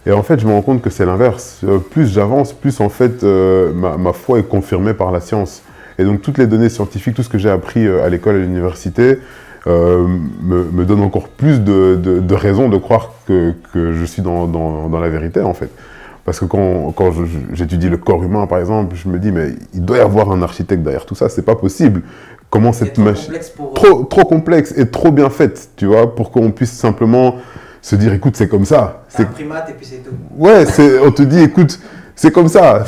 Et en fait, je me rends compte que c'est l'inverse. Plus j'avance, plus en fait, ma foi est confirmée par la science. Et donc, toutes les données scientifiques, tout ce que j'ai appris à l'école et à l'université, me donne encore plus de raisons de croire que je suis dans la vérité, en fait. Parce que quand j'étudie le corps humain, par exemple, je me dis, mais il doit y avoir un architecte derrière tout ça, c'est pas possible. Comment C'est cette trop machine... complexe pour... Trop complexe et trop bien faite, tu vois, pour qu'on puisse simplement se dire, écoute, c'est comme ça. T'as un primate et puis c'est tout. Ouais, on te dit, écoute, c'est comme ça.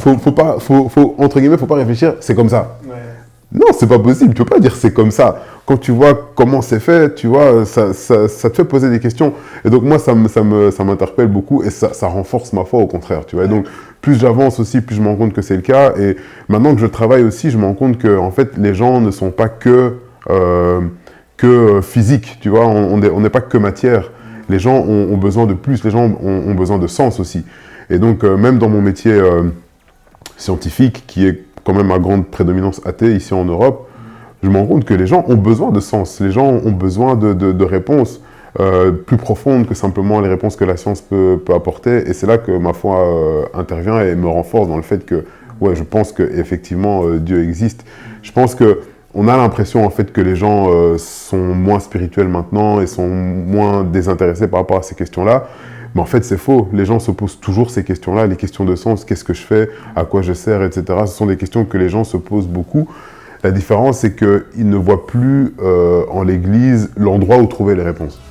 Entre guillemets, faut pas réfléchir, c'est comme ça. Ouais. Non, c'est pas possible. Tu peux pas dire c'est comme ça. Quand tu vois comment c'est fait, tu vois, ça te fait poser des questions. Et donc moi, ça m'interpelle beaucoup et ça renforce ma foi au contraire, tu vois. Et donc plus j'avance aussi, plus je me rends compte que c'est le cas. Et maintenant que je travaille aussi, je me rends compte que en fait, les gens ne sont pas que physique, tu vois. On n'est pas que matière. Les gens ont besoin de plus. Les gens ont besoin de sens aussi. Et donc même dans mon métier scientifique, qui est quand même à grande prédominance athée ici en Europe, je me rends compte que les gens ont besoin de sens, les gens ont besoin de réponses plus profondes que simplement les réponses que la science peut apporter. Et c'est là que ma foi intervient et me renforce dans le fait que, ouais, je pense qu'effectivement Dieu existe. Je pense qu'on a l'impression en fait que les gens sont moins spirituels maintenant et sont moins désintéressés par rapport à ces questions-là. Mais en fait, c'est faux. Les gens se posent toujours ces questions-là, les questions de sens, qu'est-ce que je fais, à quoi je sers, etc. Ce sont des questions que les gens se posent beaucoup. La différence, c'est qu'ils ne voient plus en l'Église l'endroit où trouver les réponses.